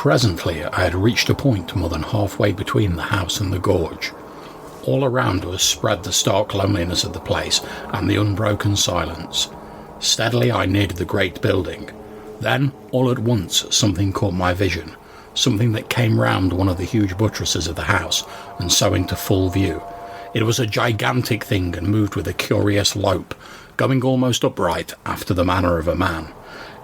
Presently, I had reached a point more than halfway between the house and the gorge. All around was spread the stark loneliness of the place and the unbroken silence. Steadily I neared the great building. Then, all at once, something caught my vision. Something that came round one of the huge buttresses of the house and so into full view. It was a gigantic thing and moved with a curious lope, going almost upright after the manner of a man.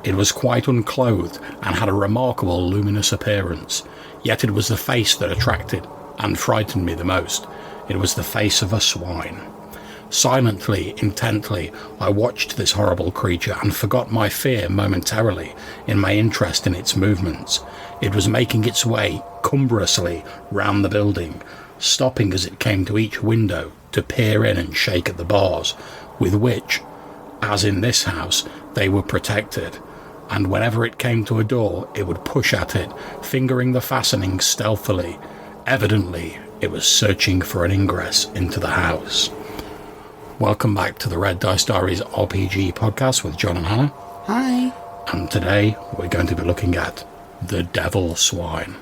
It was quite unclothed and had a remarkable luminous appearance, yet it was the face that attracted and frightened me the most. It was the face of a swine. Silently, intently, I watched this horrible creature and forgot my fear momentarily in my interest in its movements. It was making its way cumbrously round the building, stopping as it came to each window to peer in and shake at the bars, with which, as in this house, they were protected. And whenever it came to a door, it would push at it, fingering the fastening stealthily. Evidently, it was searching for an ingress into the house. Welcome back to the Red Dice Diaries RPG podcast with John and Hannah. Hi. And today, we're going to be looking at the Devil Swine.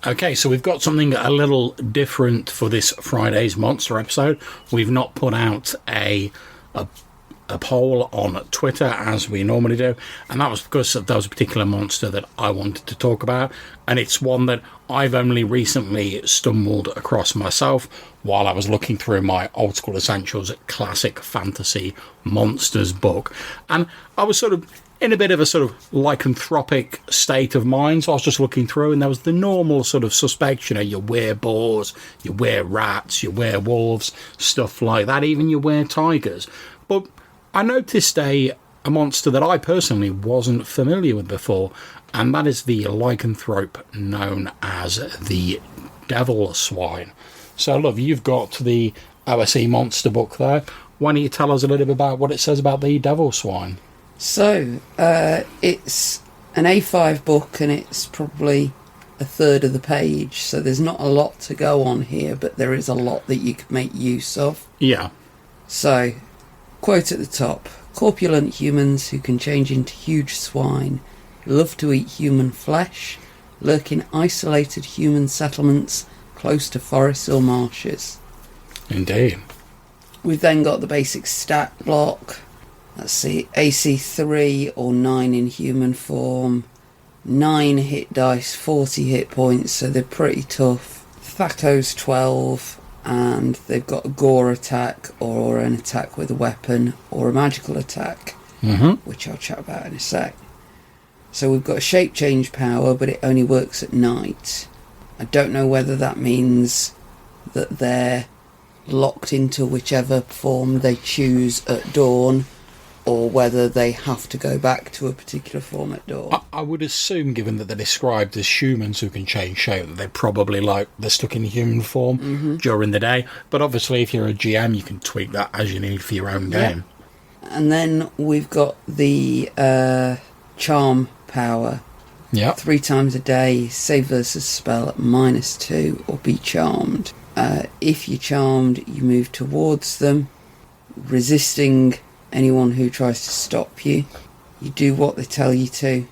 Okay, so we've got something a little different for this Friday's monster episode. We've not put out a poll on Twitter as we normally do, and that was because there was a particular monster that I wanted to talk about, and it's one that I've only recently stumbled across myself while I was looking through my Old School Essentials Classic Fantasy Monsters book, and I was sort of in a bit of a sort of lycanthropic state of mind, so I was just looking through, and there was the normal sort of suspects, you know, you wear boars, you wear rats, you wear wolves, stuff like that, even you wear tigers. But I noticed a monster that I personally wasn't familiar with before, and that is the lycanthrope known as the Devil Swine. So, look, you've got the OSE monster book there. Why don't you tell us a little bit about what it says about the Devil Swine? So, it's an A5 book and it's probably a third of the page, so there's not a lot to go on here, but there is a lot that you could make use of. Yeah. So, quote at the top: corpulent humans who can change into huge swine, love to eat human flesh, lurk in isolated human settlements close to forests or marshes. Indeed. We've then got the basic stat block. Let's see, AC 3 or 9 in human form, 9 hit dice, 40 hit points, so they're pretty tough. Thaco's 12, and they've got a gore attack or an attack with a weapon or a magical attack, which I'll chat about in a sec. So we've got a shape change power, but it only works at night. I don't know whether that means that they're locked into whichever form they choose at dawn, or whether they have to go back to a particular form at dawn. I would assume, given that they're described as humans who can change shape, that they're probably they're stuck in human form during the day. But obviously, if you're a GM, you can tweak that as you need for your own game. And then we've got the charm power. Yeah. 3 times a day, save versus spell at -2, or be charmed. If you're charmed, you move towards them, resisting anyone who tries to stop you. You do what they tell you to,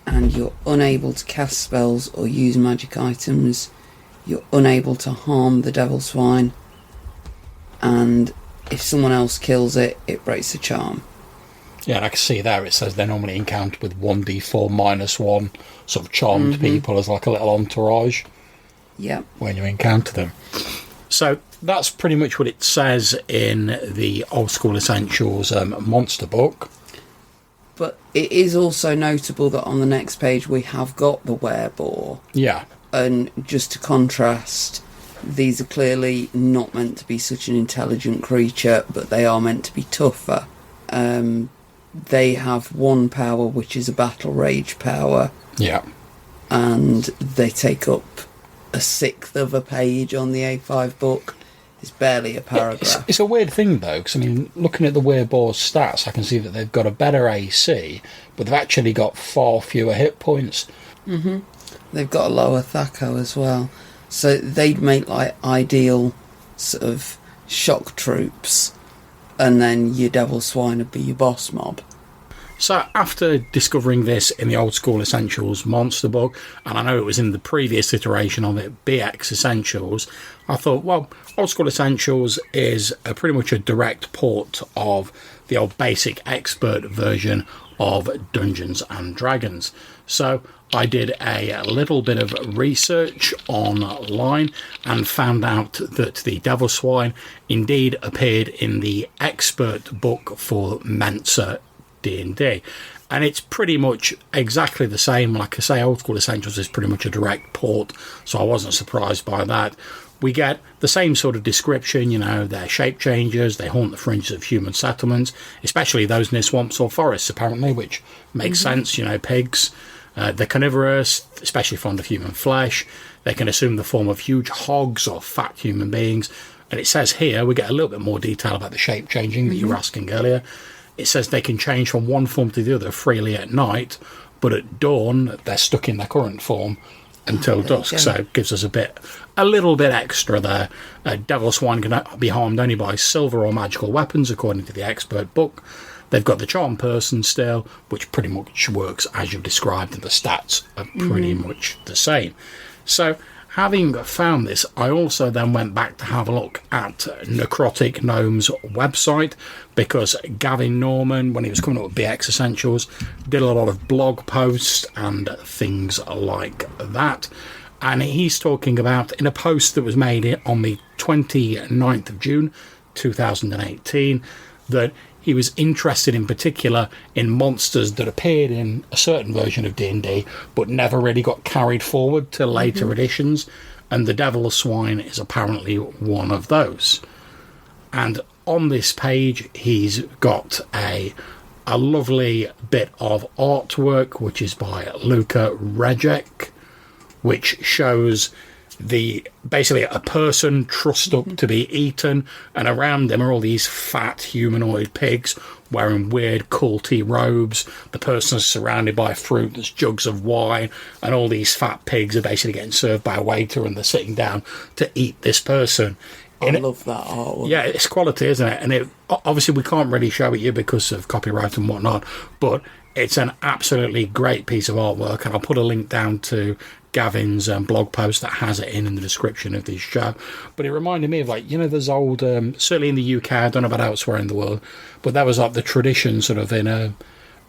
and you're unable to cast spells or use magic items. You're unable to harm the Devil Swine, and if someone else kills it, it breaks the charm. Yeah, and I can see there it says they're normally encountered with 1d4 -1 sort of charmed people as like a little entourage. Yep. When you encounter them. So that's pretty much what it says in the Old School Essentials monster book. But it is also notable that on the next page we have got the wereboar. Yeah. And just to contrast, these are clearly not meant to be such an intelligent creature, but they are meant to be tougher. They have one power, which is a battle rage power. Yeah. And they take up a sixth of a page on the A5 book. It's barely a paragraph. It's a weird thing, though, because, I mean, looking at the wereboar's stats, I can see that they've got a better AC, but they've actually got far fewer hit points. They've got a lower Thaco as well. So they'd make, like, ideal sort of shock troops, and then your Devil Swine would be your boss mob. So after discovering this in the Old School Essentials monster book, and I know it was in the previous iteration of it, BX Essentials, I thought, well, Old School Essentials is pretty much a direct port of the old basic expert version of Dungeons and Dragons. So I did a little bit of research online and found out that the Devil Swine indeed appeared in the expert book for Mensa D&D, and it's pretty much exactly the same. Like I say, Old School Essentials is pretty much a direct port, so I wasn't surprised by that. We get the same sort of description, you know, they're shape changers, they haunt the fringes of human settlements, especially those near swamps or forests, apparently, which makes sense, you know, pigs. They're carnivorous, especially fond of human flesh. They can assume the form of huge hogs or fat human beings. And it says here, we get a little bit more detail about the shape changing that you were asking earlier. It says they can change from one form to the other freely at night, but at dawn they're stuck in their current form until dusk. So it gives us a little bit extra there. Devil Swine can be harmed only by silver or magical weapons, according to the expert book. They've got the charm person still, which pretty much works as you've described, and the stats are pretty much the same. So having found this, I also then went back to have a look at Necrotic Gnome's website, because Gavin Norman, when he was coming up with BX Essentials, did a lot of blog posts and things like that. And he's talking about, in a post that was made on the 29th of June 2018, that he was interested in particular in monsters that appeared in a certain version of D&D but never really got carried forward to later editions, and the Devil Swine is apparently one of those. And on this page he's got a lovely bit of artwork which is by Luca Rejek, which shows basically a person trussed up to be eaten, and around them are all these fat humanoid pigs wearing weird culty robes. The person's surrounded by fruit, there's jugs of wine, and all these fat pigs are basically getting served by a waiter, and they're sitting down to eat this person. I love that artwork. Yeah, it's quality, isn't it? And obviously we can't really show it you because of copyright and whatnot, but it's an absolutely great piece of artwork, and I'll put a link down to Gavin's blog post that has it in the description of this show. But it reminded me of, like, you know, there's old, certainly in the UK, I don't know about elsewhere in the world, but that was like the tradition sort of in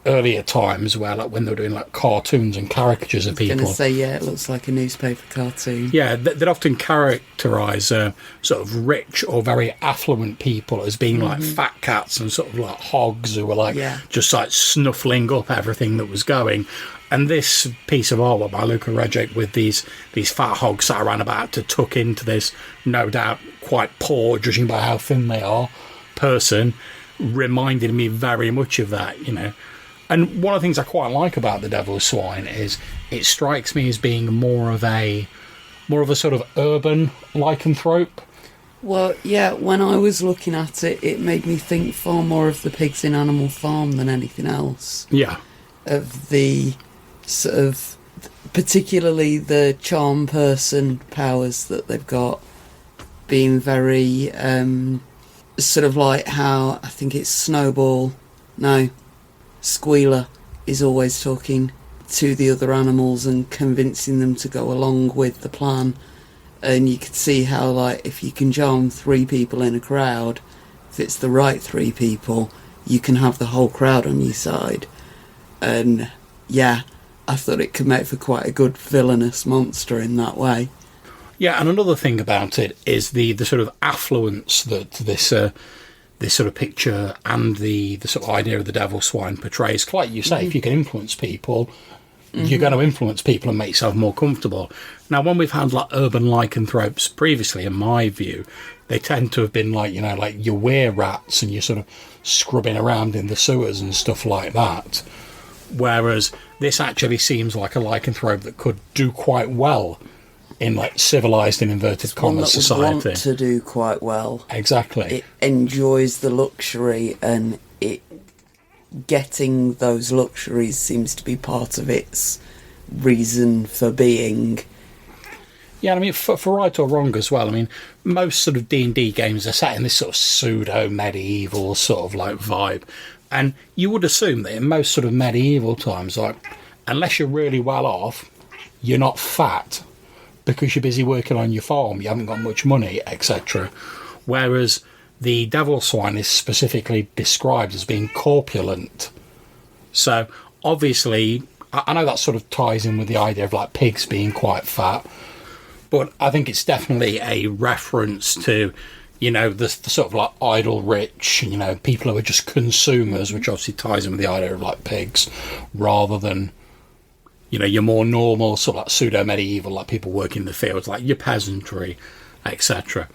earlier times where, like, when they were doing like cartoons and caricatures of people. I was going to say, yeah, it looks like a newspaper cartoon. Yeah, they'd often characterise sort of rich or very affluent people as being like fat cats and sort of like hogs who were like just like snuffling up everything that was going. And this piece of artwork by Luca Rejek with these fat hogs sat around about to tuck into this, no doubt quite poor, judging by how thin they are, person, reminded me very much of that, you know. And one of the things I quite like about the Devil Swine is it strikes me as being more of a sort of urban lycanthrope. Well, yeah, when I was looking at it, it made me think far more of the pigs in Animal Farm than anything else. Yeah. Of the sort of, particularly the charm person powers that they've got being very, sort of like how, I think it's Squealer is always talking to the other animals and convincing them to go along with the plan. And you could see how, like, if you can charm 3 people in a crowd, if it's the right 3 people, you can have the whole crowd on your side. And yeah, I thought it could make for quite a good villainous monster in that way. Yeah, and another thing about it is the sort of affluence that this sort of picture and the sort of idea of the Devil Swine portrays. Like you say, if you can influence people, you're going to influence people and make yourself more comfortable. Now, when we've had like urban lycanthropes previously, in my view, they tend to have been like, you know, like your were-rats and you're sort of scrubbing around in the sewers and stuff like that. Whereas this actually seems like a lycanthrope that could do quite well in like civilised and inverted commas society. Want to do quite well. Exactly. It enjoys the luxury, and it getting those luxuries seems to be part of its reason for being. Yeah, I mean, for right or wrong as well. I mean, most sort of D&D games are set in this sort of pseudo-medieval sort of like vibe. And you would assume that in most sort of medieval times, like, unless you're really well off, you're not fat because you're busy working on your farm, you haven't got much money, etc. Whereas the Devil Swine is specifically described as being corpulent. So, obviously, I know that sort of ties in with the idea of like pigs being quite fat, but I think it's definitely a reference to, you know, the sort of like idle rich, you know, people who are just consumers, which obviously ties in with the idea of like pigs, rather than, you know, your more normal sort of like pseudo-medieval, like people working in the fields, like your peasantry, etc.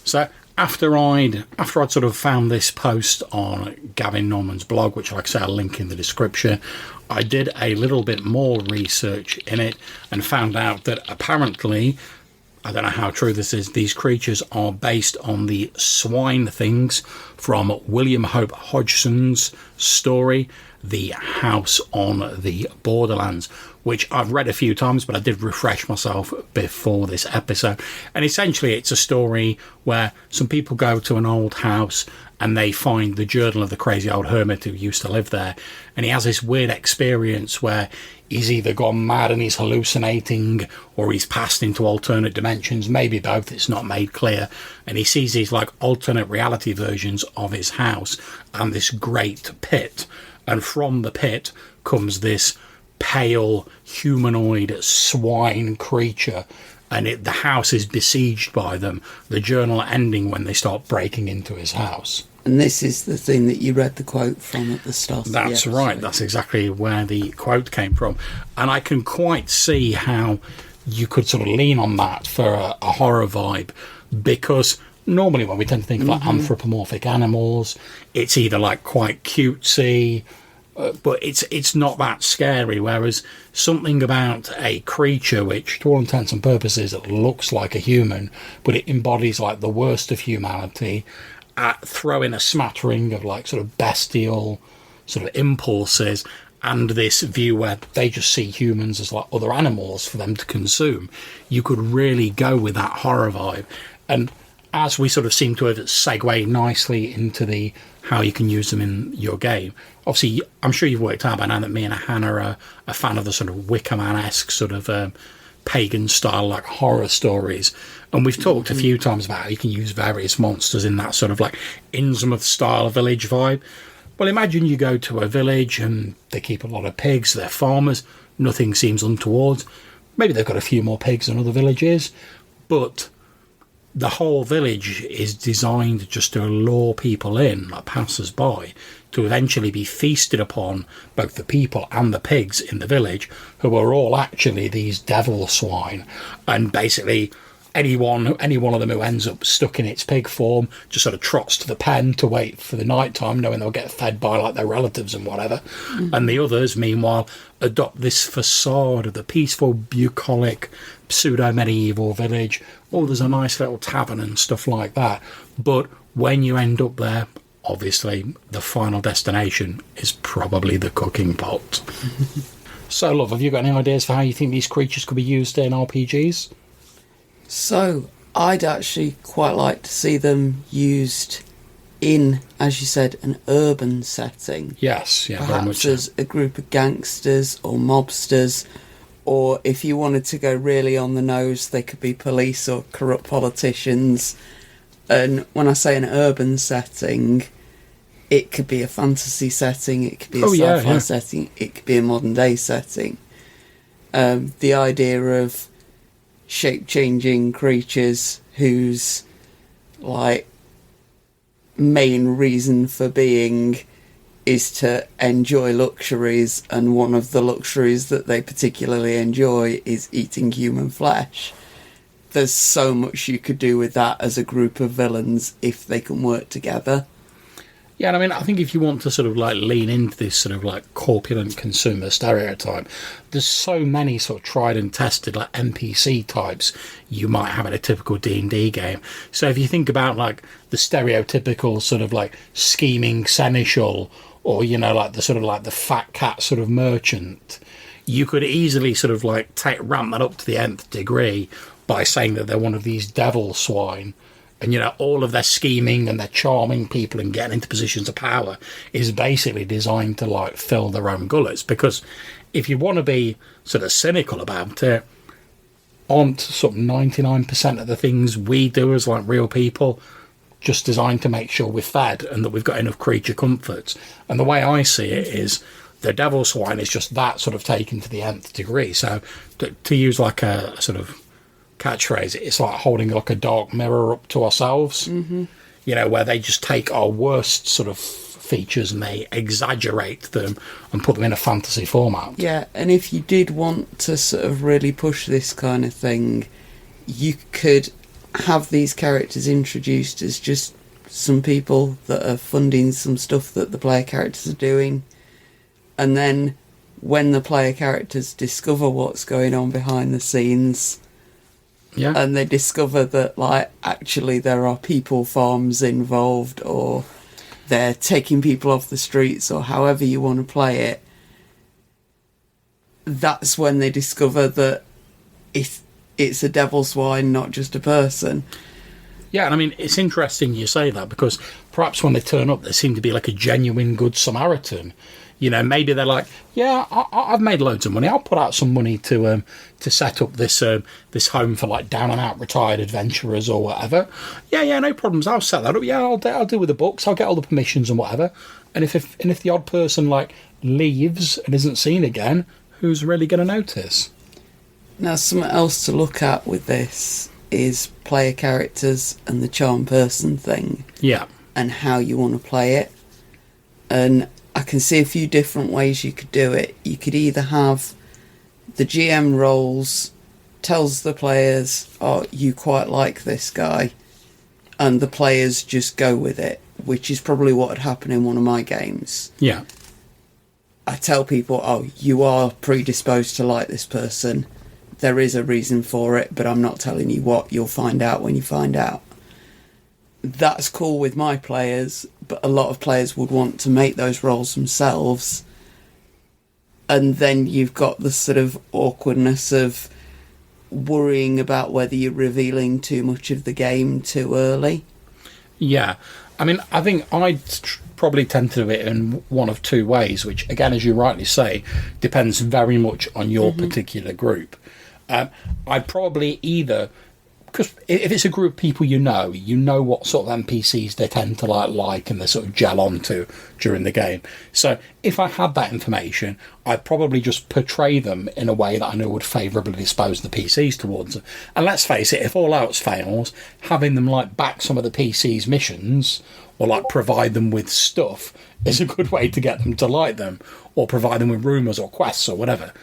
So after I'd sort of found this post on Gavin Norman's blog, which, like I say, I'll link in the description, I did a little bit more research in it and found out that apparently, I don't know how true this is, these creatures are based on the swine things from William Hope Hodgson's story, The House on the Borderlands, which I've read a few times, but I did refresh myself before this episode. And essentially it's a story where some people go to an old house and they find the journal of the crazy old hermit who used to live there. And he has this weird experience where he's either gone mad and he's hallucinating, or he's passed into alternate dimensions, maybe both, it's not made clear. And he sees these like alternate reality versions of his house and this great pit. And from the pit comes this pale humanoid swine creature, and the house is besieged by them, the journal ending when they start breaking into his house. And this is the thing that you read the quote from at the start. That's right, that's exactly where the quote came from. And I can quite see how you could sort of lean on that for a horror vibe, because normally when we tend to think of like anthropomorphic animals, it's either like quite cutesy, but it's not that scary, whereas something about a creature which, to all intents and purposes, looks like a human, but it embodies like the worst of humanity, throw in a smattering of like sort of bestial sort of impulses, and this view where they just see humans as like other animals for them to consume, you could really go with that horror vibe. And as we sort of seem to have segued nicely into the how you can use them in your game, obviously I'm sure you've worked out by now that me and Hannah are a fan of the sort of Wicker Man-esque sort of pagan style like horror stories, and we've talked a few times about how you can use various monsters in that sort of like Innsmouth style village vibe. Well, imagine you go to a village and they keep a lot of pigs, they're farmers, nothing seems untoward. Maybe they've got a few more pigs than other villages, but the whole village is designed just to lure people in, like passers-by, to eventually be feasted upon, both the people and the pigs in the village, who are all actually these devil swine. And basically any one of them who ends up stuck in its pig form just sort of trots to the pen to wait for the night time, knowing they'll get fed by like their relatives and whatever. And the others, meanwhile, adopt this facade of the peaceful, bucolic, pseudo-medieval village. Oh, there's a nice little tavern and stuff like that. But when you end up there, obviously the final destination is probably the cooking pot. So, love, have you got any ideas for how you think these creatures could be used in RPGs? So, I'd actually quite like to see them used in, as you said, an urban setting. Yes, yeah, perhaps very much as a group of gangsters or mobsters, or if you wanted to go really on the nose, they could be police or corrupt politicians. And when I say an urban setting, it could be a fantasy setting, it could be a sci-fi setting, it could be a modern day setting. The idea of shape-changing creatures whose like main reason for being is to enjoy luxuries, and one of the luxuries that they particularly enjoy is eating human flesh. There's so much you could do with that as a group of villains if they can work together. Yeah, and I mean, I think if you want to sort of like lean into this sort of like corpulent consumer stereotype, there's so many sort of tried and tested like NPC types you might have in a typical D&D game. So if you think about like the stereotypical sort of like scheming seneschal, or, you know, like the sort of like the fat cat sort of merchant, you could easily sort of like ramp that up to the nth degree by saying that they're one of these devil swine. And, all of their scheming and their charming people and getting into positions of power is basically designed to, like, fill their own gullets. Because if you want to be sort of cynical about it, aren't sort of 99% of the things we do as, like, real people just designed to make sure we're fed and that we've got enough creature comforts? And the way I see it is the devil swine is just that sort of taken to the nth degree. So to use, like, a sort of catchphrase, it's like holding like a dark mirror up to ourselves, where they just take our worst sort of features and they exaggerate them and put them in a fantasy format. Yeah, and if you did want to sort of really push this kind of thing, you could have these characters introduced as just some people that are funding some stuff that the player characters are doing, and then when the player characters discover what's going on behind the scenes, and they discover that, like, actually there are people farms involved, or they're taking people off the streets, or however you want to play it, that's when they discover that it's a devil swine, not just a person. Yeah, and I mean, it's interesting you say that, because perhaps when they turn up, they seem to be like a genuine good Samaritan. Maybe they're like, yeah, I've made loads of money. I'll put out some money to set up this this home for, like, down and out retired adventurers or whatever. Yeah, no problems. I'll set that up. Yeah, I'll deal with the books. I'll get all the permissions and whatever. And if the odd person, like, leaves and isn't seen again, who's really going to notice? Now, something else to look at with this is player characters and the charm person thing. Yeah, and how you want to play it. And I can see a few different ways you could do it. You could either have the GM rolls, tells the players, oh, you quite like this guy, and the players just go with it, which is probably what would happen in one of my games. Yeah. I tell people, oh, you are predisposed to like this person. There is a reason for it, but I'm not telling you what. You'll find out when you find out. That's cool with my players, but a lot of players would want to make those rolls themselves, and then you've got the sort of awkwardness of worrying about whether you're revealing too much of the game too early. Yeah, I mean, I think I'd probably tend to do it in one of two ways, which, again, as you rightly say, depends very much on your particular group. I'd probably either, because if it's a group of people you know what sort of NPCs they tend to like and they sort of gel onto during the game. So if I had that information, I'd probably just portray them in a way that I knew would favourably dispose the PCs towards them. And let's face it, if all else fails, having them, like, back some of the PCs' missions or, like, provide them with stuff is a good way to get them to like them, or provide them with rumours or quests or whatever.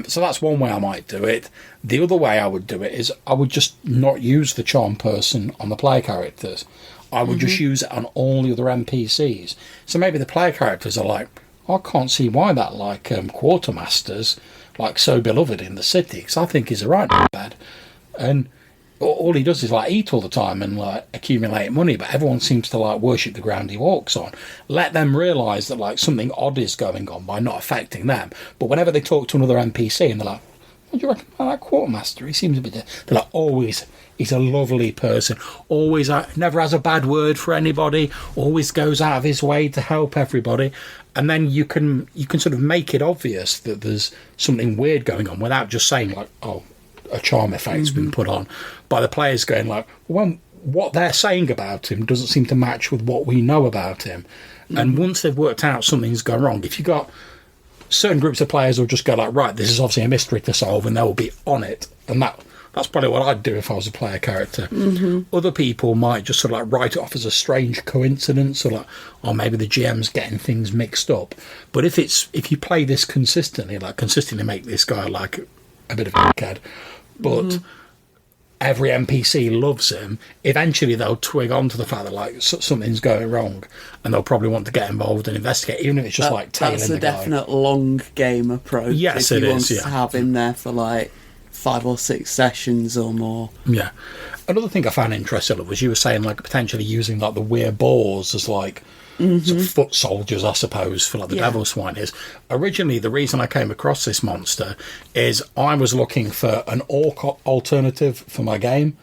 So that's one way I might do it. The other way I would do it is I would just not use the charm person on the player characters. I would just use it on all the other NPCs. So maybe the player characters are like, I can't see why that, like, quartermaster's, like, so beloved in the city, because I think he's a right bad. And all he does is, like, eat all the time and, like, accumulate money, but everyone seems to, like, worship the ground he walks on. Let them realise that, like, something odd is going on by not affecting them. But whenever they talk to another NPC and they're like, what do you reckon about that quartermaster? He seems a bit... They're like, always, he's a lovely person. Always, never has a bad word for anybody. Always goes out of his way to help everybody. And then you can sort of make it obvious that there's something weird going on without just saying, like, oh, a charm effect's been put on, by the players going like, well, what they're saying about him doesn't seem to match with what we know about him. And once they've worked out something's gone wrong, if you've got certain groups of players will just go like, right, this is obviously a mystery to solve, and they'll be on it, and that's probably what I'd do if I was a player character. Other people might just sort of, like, write it off as a strange coincidence, or like, oh, maybe the GM's getting things mixed up. But if you play this consistently make this guy like a bit of a dickhead, but every NPC loves him, eventually they'll twig on to the fact that, like, something's going wrong, and they'll probably want to get involved and investigate, even if it's just like tailing the guy. That's a definite long game approach. Yes, if it you want is. Yeah, to have him there for, like, 5 or 6 sessions or more. Yeah. Another thing I found interesting was you were saying, like, potentially using, like, the weird boars as, like, sort of foot soldiers, I suppose, for like the Devil Swine is. Originally, the reason I came across this monster is I was looking for an orc alternative for my game,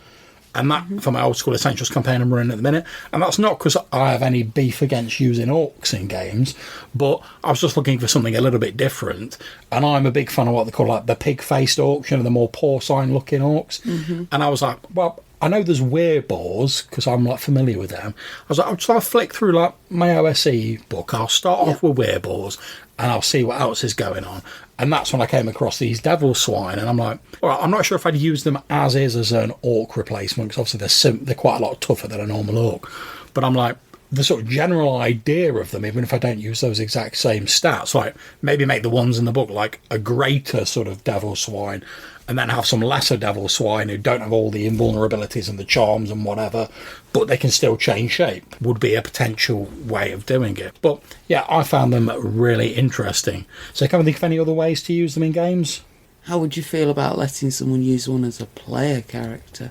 and that for my old school Essentials campaign I'm running at the minute. And that's not because I have any beef against using orcs in games, but I was just looking for something a little bit different. And I'm a big fan of what they call like the pig-faced orcs, you know, the more porcine-looking orcs. And I was like, well, I know there's weirboars because I'm like familiar with them. I was like, I'll just flick through like my OSE book. I'll start off with weirboars and I'll see what else is going on. And that's when I came across these Devil Swine, and I'm like, all right, I'm not sure if I'd use them as an orc replacement, because obviously they're quite a lot tougher than a normal orc. But I'm like, the sort of general idea of them, even if I don't use those exact same stats, like maybe make the ones in the book like a greater sort of Devil Swine, and then have some lesser Devil Swine who don't have all the invulnerabilities and the charms and whatever, but they can still change shape, would be a potential way of doing it. But yeah, I found them really interesting. So can I think of any other ways to use them in games? How would you feel about letting someone use one as a player character?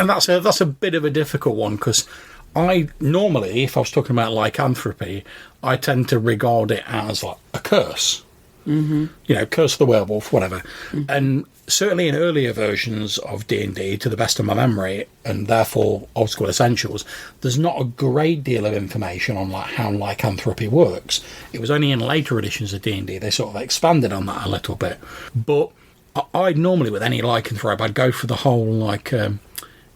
And that's a bit of a difficult one, because I normally, if I was talking about lycanthropy, I tend to regard it as like a curse. You know, Curse of the Werewolf, whatever. And certainly in earlier versions of D&D, to the best of my memory, and therefore old school Essentials, there's not a great deal of information on like how lycanthropy works. It was only in later editions of D&D they sort of expanded on that a little bit. But I'd normally, with any lycanthrope, I'd go for the whole like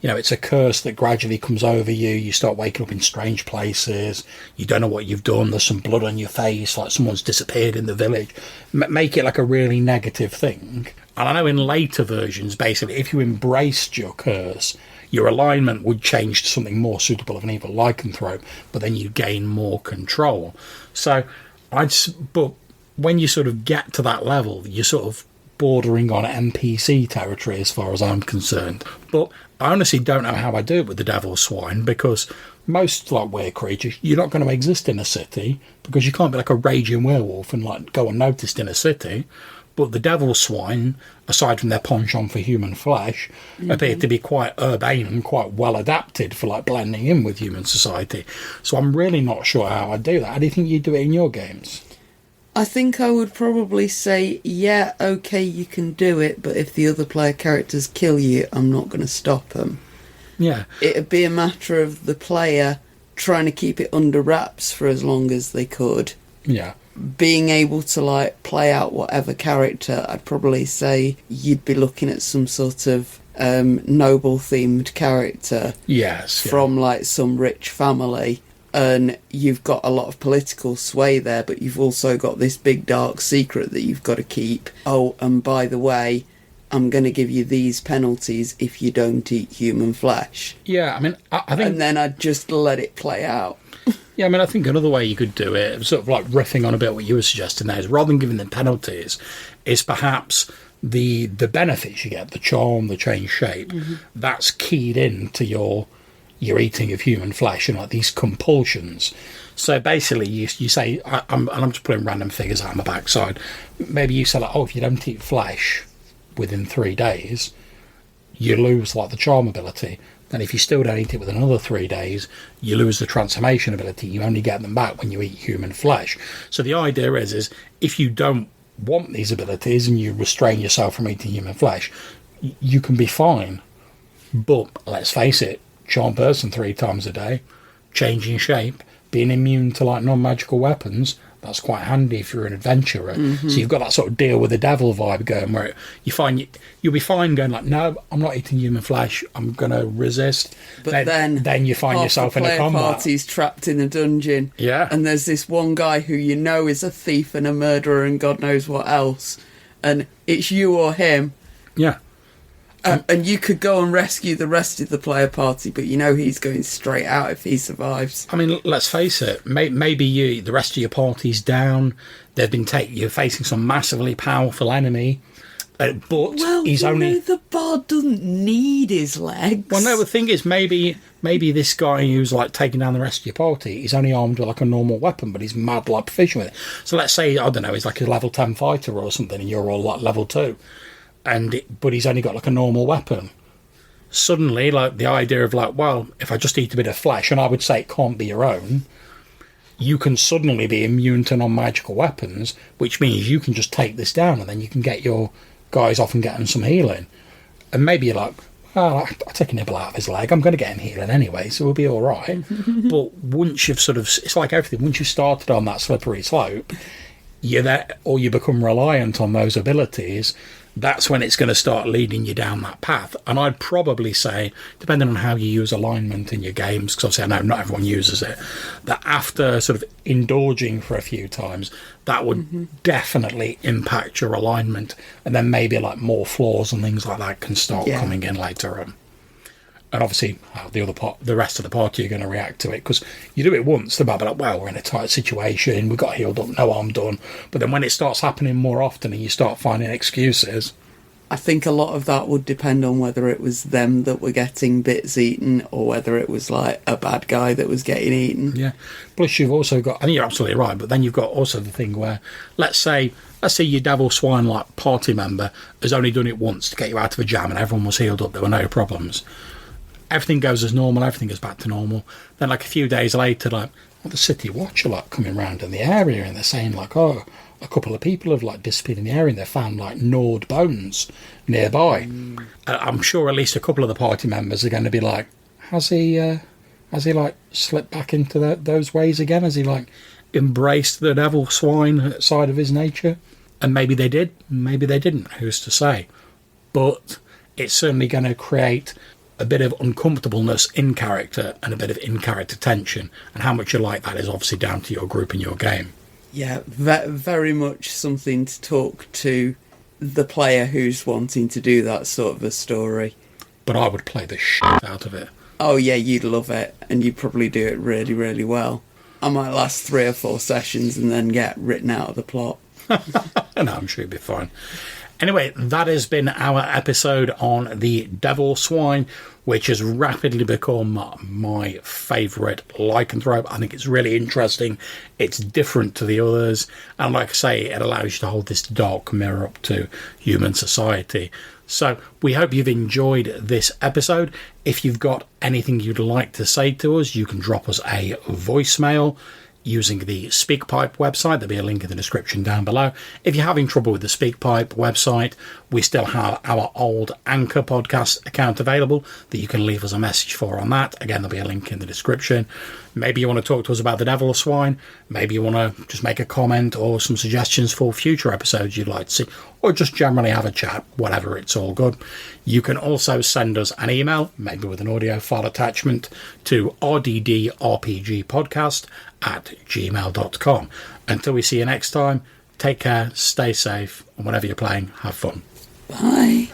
you know, it's a curse that gradually comes over you. You start waking up in strange places. You don't know what you've done. There's some blood on your face, like someone's disappeared in the village. Make it like a really negative thing. And I know in later versions, basically, if you embraced your curse, your alignment would change to something more suitable of an evil lycanthrope, but then you gain more control. So, but when you sort of get to that level, you're sort of bordering on NPC territory as far as I'm concerned. But I honestly don't know how I do it with the Devil Swine, because most like weird creatures, you're not going to exist in a city, because you can't be like a raging werewolf and like go unnoticed in a city. But the Devil Swine, aside from their penchant for human flesh, appear to be quite urbane and quite well adapted for like blending in with human society. So I'm really not sure how I do that. How do you think you do it in your games? I think I would probably say, yeah, okay, you can do it, but if the other player characters kill you, I'm not going to stop them. Yeah. It'd be a matter of the player trying to keep it under wraps for as long as they could. Yeah. Being able to, like, play out whatever character, I'd probably say you'd be looking at some sort of noble-themed character. Yes. From, like, some rich family. And you've got a lot of political sway there, but you've also got this big dark secret that you've got to keep. Oh, and by the way, I'm going to give you these penalties if you don't eat human flesh. Yeah, I mean, I think... And then I'd just let it play out. Yeah, I mean, I think another way you could do it, sort of like riffing on a bit what you were suggesting there, is rather than giving them penalties, is perhaps the benefits you get, the charm, the change shape, that's keyed into your eating of human flesh and like these compulsions. So basically you say, I'm just putting random figures out on my backside, maybe you say like, oh, if you don't eat flesh within 3 days, you lose like the charm ability. Then if you still don't eat it within another 3 days, you lose the transformation ability. You only get them back when you eat human flesh. So the idea is if you don't want these abilities and you restrain yourself from eating human flesh, you can be fine. But let's face it, charm person 3 times a day, changing shape, being immune to like non-magical weapons, that's quite handy if you're an adventurer. So you've got that sort of deal with the devil vibe going, where you find you'll be fine going like, no, I'm not eating human flesh, I'm going to resist. But then you find yourself in a combat. Party's trapped in a dungeon. Yeah. And there's this one guy who you know is a thief and a murderer and God knows what else. And it's you or him. Yeah. And you could go and rescue the rest of the player party, but you know he's going straight out if he survives. I mean, let's face it. Maybe the rest of your party's down. You're facing some massively powerful enemy, but he's only. The bard doesn't need his legs. Well, no. The thing is, maybe this guy who's like taking down the rest of your party, he's only armed with like a normal weapon, but he's mad like proficient with it. So let's say, I don't know, he's like a level 10 fighter or something, and you're all like level 2. But he's only got like a normal weapon. Suddenly, like the idea of like, well, if I just eat a bit of flesh, and I would say it can't be your own, you can suddenly be immune to non-magical weapons, which means you can just take this down and then you can get your guys off and get them some healing. And maybe you're like, well, I'll take a nibble out of his leg. I'm going to get him healing anyway, so we'll be all right. But once you've sort of, it's like everything, once you've started on that slippery slope, you're there, or you become reliant on those abilities, that's when it's going to start leading you down that path. And I'd probably say, depending on how you use alignment in your games, because obviously I know not everyone uses it, that after sort of indulging for a few times, that would definitely impact your alignment, and then maybe like more flaws and things like that can start coming in later on. And obviously, the rest of the party are going to react to it, because you do it once, they might be like, well, we're in a tight situation, we got healed up, no harm done. But then when it starts happening more often and you start finding excuses, I think a lot of that would depend on whether it was them that were getting bits eaten or whether it was like a bad guy that was getting eaten. Yeah. Plus, you've also got, I think you're absolutely right, but then you've got also the thing where, let's say your Devil Swine like party member has only done it once to get you out of a jam and everyone was healed up, there were no problems. Everything goes as normal, everything goes back to normal. Then like a few days later, like, the city watch are like coming around in the area and they're saying like, oh, a couple of people have like disappeared in the area and they found like gnawed bones nearby. I'm sure at least a couple of the party members are going to be like, has he like slipped back into those ways again? Has he like embraced the Devil Swine side of his nature? And maybe they did, maybe they didn't, who's to say? But it's certainly going to create a bit of uncomfortableness in character and a bit of in-character tension, and how much you like that is obviously down to your group and your game. Yeah, very much something to talk to the player who's wanting to do that sort of a story. But I would play the shit out of it. Oh yeah, you'd love it, and you'd probably do it really, really well. I might last 3 or 4 sessions and then get written out of the plot. No, I'm sure you'll be fine. Anyway, that has been our episode on the Devil Swine, which has rapidly become my favourite lycanthrope. I think it's really interesting. It's different to the others. And like I say, it allows you to hold this dark mirror up to human society. So we hope you've enjoyed this episode. If you've got anything you'd like to say to us, you can drop us a voicemail using the SpeakPipe website. There'll be a link in the description down below. If you're having trouble with the SpeakPipe website, we still have our old Anchor podcast account available that you can leave us a message for on that. Again, there'll be a link in the description. Maybe you want to talk to us about the Devil Swine. Maybe you want to just make a comment or some suggestions for future episodes you'd like to see, or just generally have a chat. Whatever, it's all good. You can also send us an email, maybe with an audio file attachment, to rddrpgpodcast@gmail.com. Until we see you next time, take care, stay safe, and whenever you're playing, have fun. Bye.